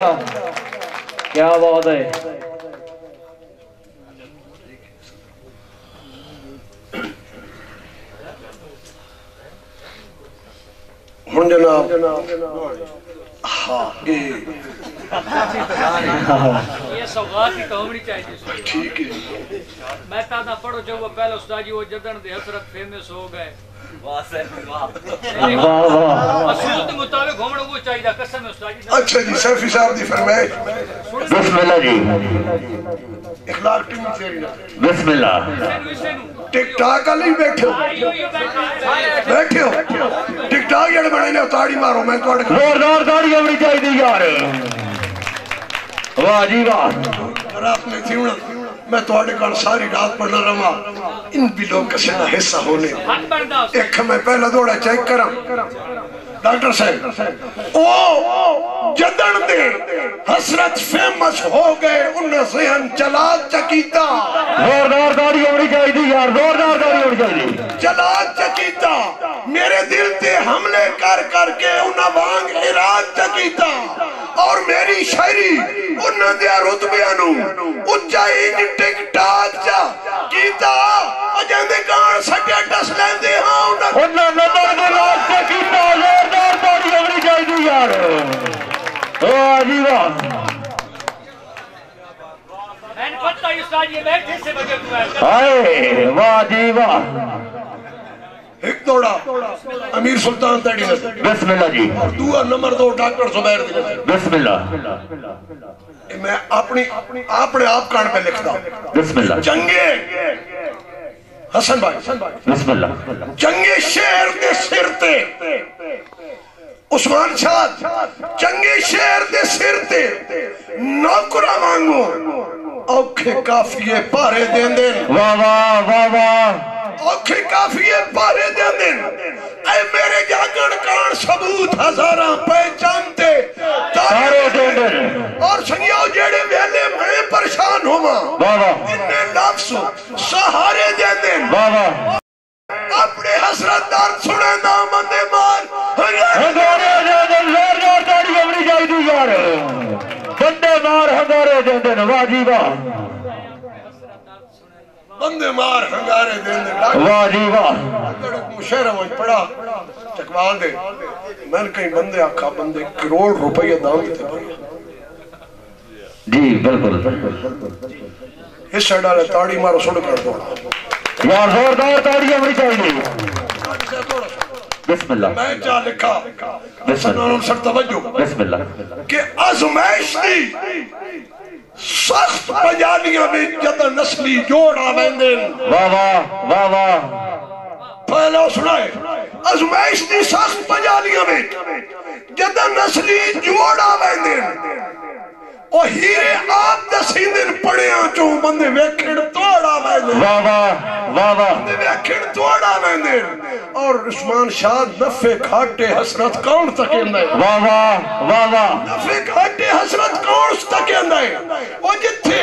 کیا بات ہے. ہن جناب یہ سوغات کی قومنی چاہیے. ٹھیک ہے میں تانا پڑھو جو وہ پہلے استاد جی وہ جدن دے حسرت فیمس ہو گئے. اصول کے مطابق ہومڑ وہ چاہیے قسم ہے استاد جی. اچھا جی سیفی صاحب دی فرمائش. بسم اللہ جی. اخلاق ٹیم تیری نا. بسم اللہ. ٹک ٹاک علی بیٹھے ہو بیٹھے ہو ٹک ٹاک جڑے بنے نے تاڑی مارو میں تو زوردار تاڑی ہونی چاہیے یار. واہ جی واہ. رات میں تھی میں تو کل ساری رات پڑھنا رہا ان بھی لوگ کسی نہ حصہ ہونے. ایک میں پہلا دوڑا چیک کرا ڈاکٹر صاحب او جدن دے حسرت فیمس ہو گئے انہیں ذہن چلا چکیتا. زوردار تاڑی ہونی چاہیے یار. زوردار تاڑی ہونی چاہیے. چلا چکیتا میرے دل تے حملے کر کر کے انہیں وانگ اراد چکیتا اور میری شاعری انہیں دیا رتبیانو اچھائی ٹک ٹاک چا کیتا اجندے کان سٹے ٹس لیندے ہاں انہیں نظر دے لاکھ چکیتا. زوردار تاڑی ہونی چاہیے یار. واہ جی واہ. میں نے پتہ ہی استاد یہ بیٹھے سے بجے دعا ہے. آئے واہ جی واہ. ایک دوڑا امیر سلطان تیڑی نظر. بسم اللہ جی. اور دعا نمبر 2 ڈاکٹر زبیر دی نظر. بسم اللہ. میں اپنے آپ کان پہ لکھتا ہوں. بسم اللہ. جنگے حسن بھائی بسم اللہ. جنگے شہر دے سر تے عثمان شاد جنگے شہر دے سر تے نوکرہ مانگو اوکھے کافیے پارے دین دین. واہ واہ واہ واہ. اوکھے کافیے پارے دین دین. اے میرے جاگن کان ثبوت ہزاراں پہچانتے سارے دین دین. اور سنگیاؤ جیڑے ویلے میں پریشان ہوا انہیں لفظ سہارے دین دین. واہ واہ. اپنے حسرت دار سنے نامندے مار ہنگارے دین دین. زوردار تاڑی ہونی چاہیے یار. بندے مار ہنگارے دین دین. واہ جی واہ. بندے مار ہنگارے دین دین. واہ جی واہ. مشہرہ وہ پڑھا چکوال دے میں نے کہیں بندے آکھا بندے کروڑ روپیہ دام دیتے بھائی. جی بالکل. حصہ ڈالے تاڑی مارو سڑ کر دوڑا یار. زوردار تاڑی ہونی چاہیے. بسم اللہ. میں چاہ لکھا بسم اللہ. سر توجہ بسم اللہ. کہ آزمائش دی سخت پجالیاں میں جدہ نسلی جوڑا بیندن. واہ واہ واہ واہ. پہلا سنائے آزمائش دی سخت پجالیاں میں جدہ نسلی جوڑا بیندن. اور ہیرے آپ دسیندن پڑیاں چوں بندے ویکھڑ توڑا بیندن. واہ واہ واہ واہ. بندے ویکھڑ توڑا بیندن. اور عثمان شاد نفع کھاٹے حسرت کون تکیندے. واہ واہ واہ واہ. نفع کھاٹے حسرت کون تکیندے. اور جتھے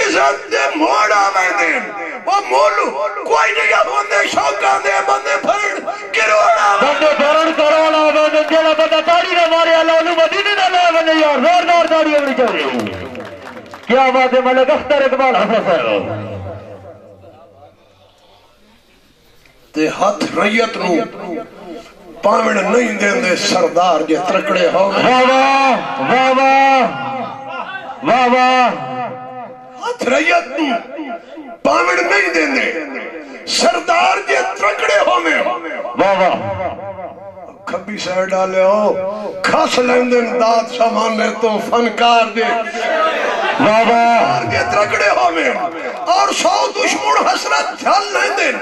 عزت دے موڑا بیندن وہ مولو کوئی نہیں ہوندے شوکاں دے بندے بھرن کروڑا بندے بھرن کروڑا بیندن. جیڑا بندہ تاڑی نہ مارے اللہ انہوں مدینے نہ لے بندے یار. زوردار تاڑی ہونی چاہیے. کیا بات ہے ملک اختر اقبال حسن صاحب. تے ہاتھ ریت نو پاوڑ نہیں دین دے سردار جے ترکڑے ہو گئے. واہ واہ واہ واہ واہ واہ. ہاتھ ریت نو پاوڑ نہیں دین دے سردار جے ترکڑے ہو گئے. واہ واہ. کھبی سہ ڈالے ہو کھاس لیندن داد سامانے تو فنکار دے. واہ واہ. جے ترکڑے ہو گئے اور 100 دشمن حسرت جھل لیندن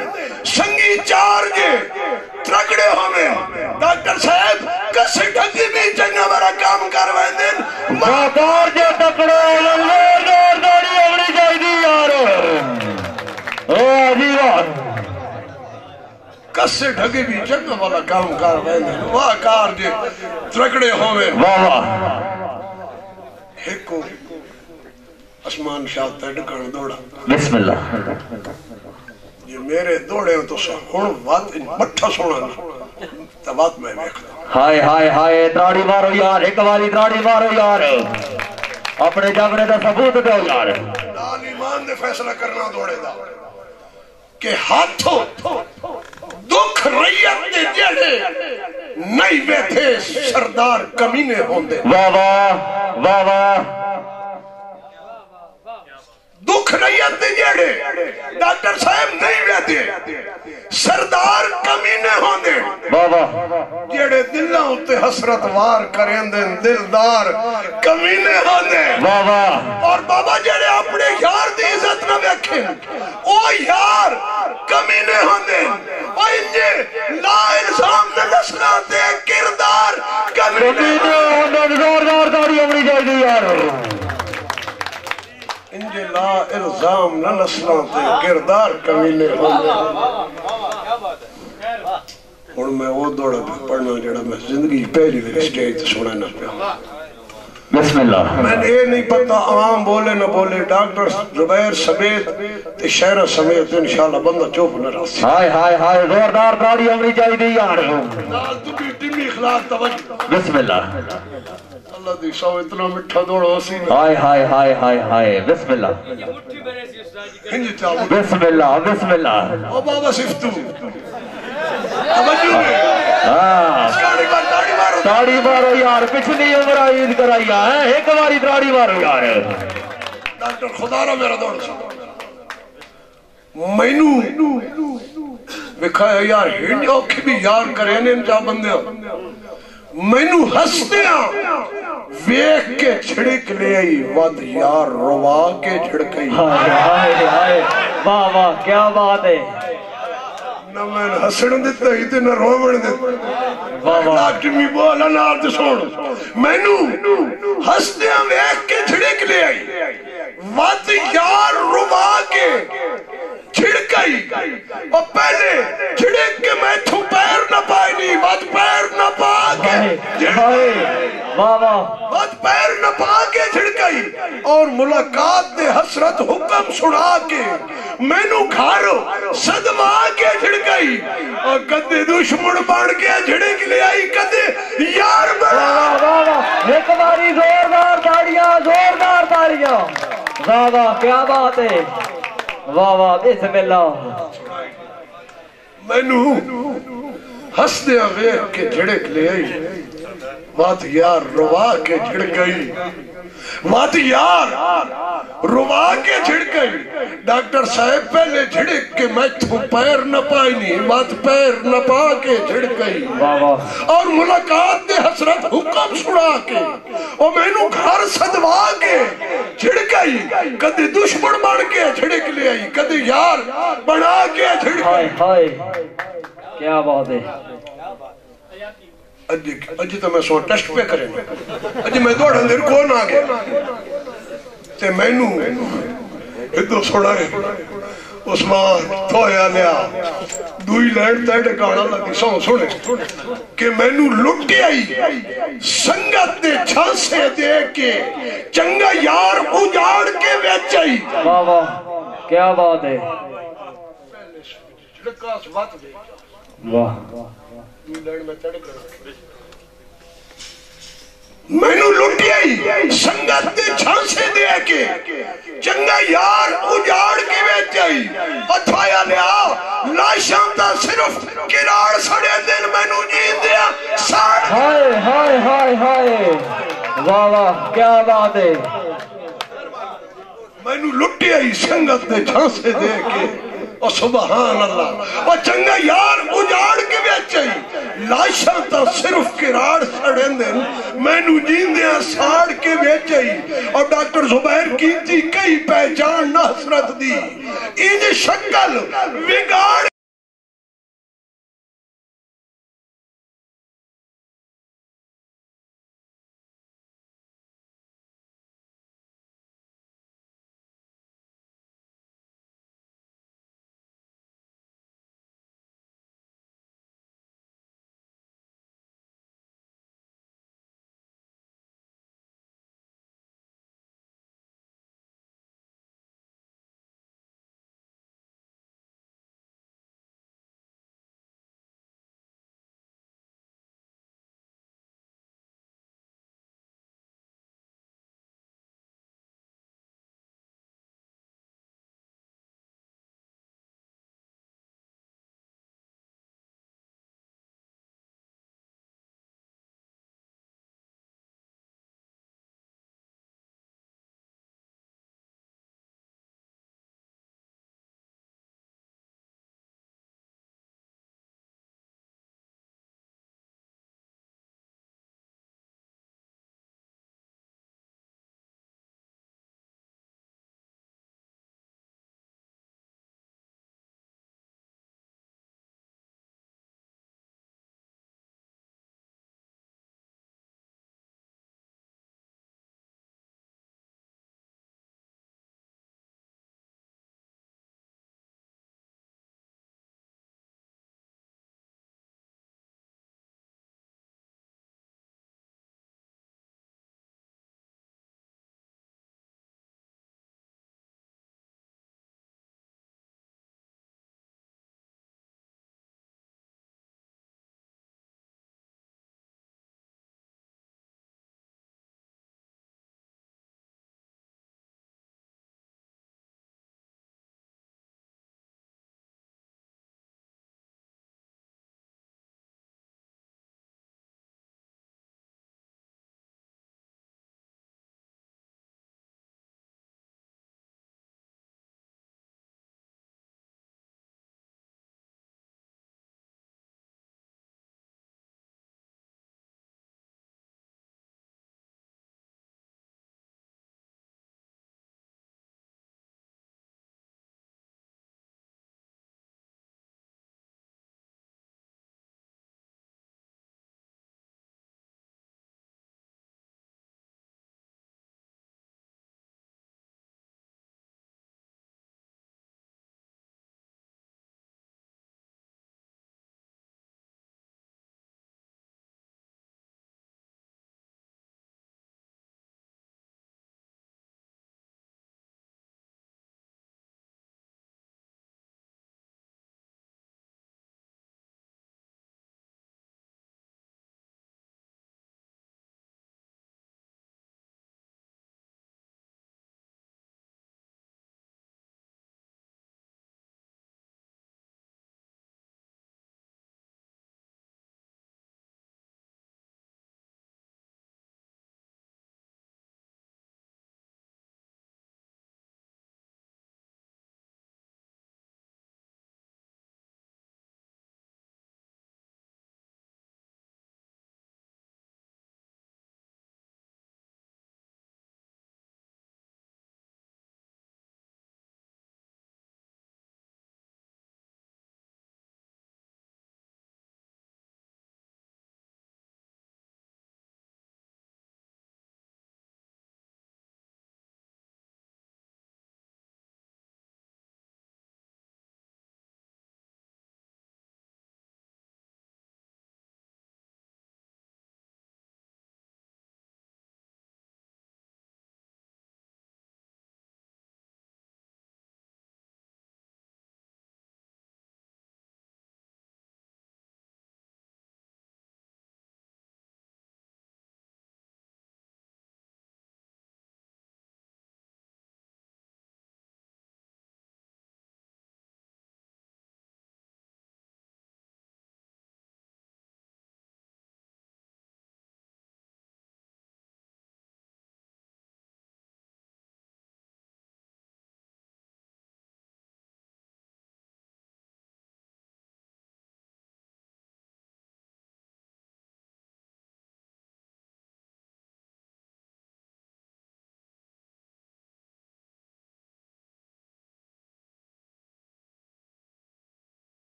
سنگی چار جے ترکڑے ہو گئے. ڈاکٹر صاحب کسی ڈھنگی بھی جنگا بڑا کام کروائیں دن. زوردار جے تکڑے زوردار تاڑی ہونی چاہیے یار. واہ جی واہ. کسے ڈھگے بھی جنگا والا کام کروائیں دن. واہ کار جے ترکڑے ہو گئے. واہ واہ. ایکو عثمان شاہ تیڈکان دوڑا. بسم اللہ. یہ میرے دوڑے ہو تو ہون وات مٹھا سونا تبات میں ویکھتا. ہائے ہائے ہائے. تراڑی مارو یار. ایک واری تراڑی مارو یار. اپنے جاگنے دا ثبوت دو یار لال ایمان دے فیصلہ کرنا دوڑے دا کہ ہاتھوں دکھ ریت دے جڑے نہیں بیٹھے سردار کمینے ہوندے واہ واہ واہ واہ دکھ ریت دے جڑے ڈاکٹر صاحب نہیں بیٹھے سردار کمینے ہوندے واہ واہ جڑے دلوں اتے حسرت وار کریں دن دلدار کمینے ہوندے واہ واہ اور بابا جڑے اپنے یار دی عزت نہ ویکھیں او یار کمینے ہوندے او انجے لا الزام نہ نسلان دے کردار کمینے ہوندے زوردار تاڑی ہونی چاہیے یار انجے لا الزام نہ نسلان دے کردار کمینے ہوندے اور میں وہ دوڑا پہ پڑھنا جڑا میں زندگی پہلی دے سٹیج سونا نہ پیا بسم اللہ میں نے یہ نہیں پتا عوام بولے نہ بولے ڈاکٹر زبیر سمیت تے شہرہ سمیت انشاءاللہ بندہ چوپ نہ رہا سی ہائے ہائے ہائے زوردار تاڑی ہونی چاہیے یار نال تو بھی ٹیمی اخلاق توجہ بسم اللہ اللہ دی سو اتنا مٹھا دوڑا ہو سی ہائے ہائے ہائے ہائے ہائے بسم اللہ مٹھی بنے سی استاد جی انجی چاہو بسم اللہ بسم اللہ او بابا صفتو توجہ میں ہاں تاڑی مارو تاڑی مارو یار پچھلی عمر عید کرائی ہے ایک باری تاڑی مارو یار ڈاکٹر خدا را میرا دوڑ سا مینو وکھایا یار ہنڈ اوکھی بھی یار کریں انجا بندیاں مینو ہستیاں ویک کے چھڑک لے آئی ود یار روا کے چھڑکئی ہائے ہائے ہائے واہ واہ کیا بات ہے نہ میں ہسڑ دیتا ہی تے نہ رومن دیتا ڈاکٹر می بولا نہ آتے سوڑ مینو ہستیاں ویک کے چھڑک لے آئی ود یار روا کے چھڑکئی اور پہلے چھڑک کے میں تھو پیر نہ پائی نہیں ود پیر نہ پا کے ود پیر نہ پا کے چھڑکئی اور ملاقات دے حسرت حکم سنا کے میں نو گھارو صدمہ کے چھڑکئی اور کدے دشمن بڑھ کے چھڑک لے آئی کدے یار بڑھا ایک باری زوردار تاڑیاں واہ واہ کیا بات ہے واہ واہ بسم اللہ میں نو ہستیاں ویک کے جھڑک لے آئی وات یار روا کے جھڑکئی وات یار روا کے جھڑکئی ڈاکٹر صاحب پہلے جھڑک کے میں تھو پیر نہ پائی نہیں وات پیر نہ پا کے جھڑکئی اور ملاقات دے حسرت حکم سنا کے اور میں نو گھر صدوا کے جھڑکئی کدے دشمن بڑھ کے جھڑک لے آئی کدے یار بڑھا کے جھڑکئی کیا بات ہے اجی تو میں سو ٹیسٹ پہ کریں اجی میں دوڑ اندر کون آگے تے میں نو ادھو سوڑا ہے عثمان تویا لیا دوئی لینڈ تیڑے کانا لگی سوڑے کہ میں نو لٹی آئی سنگت دے چھانسے دے کے چنگا یار اجاڑ کے بیچ آئی واہ واہ کیا بات ہے واہ میں نو لٹی آئی سنگت دے چھانسے دے کے چنگا یار اجاڑ کے بیچ آئی اتھایا لیا لاشاں تا صرف کراڑ سڑے دن میں نو جیت دیا ساڑ ہائے ہائے ہائے ہائے واہ واہ کیا بات ہے میں نو لٹی آئی سنگت دے چھانسے دے کے اور سبحان اللہ اور چنگا یار اجاڑ کے بیچ آئی لاشاں تا صرف کراڑ سڑے دن میں نو جیت دیا ساڑ کے بیچ آئی اور ڈاکٹر زبیر کی تھی کئی پہچان نہ حسرت دی انج شکل وگاڑ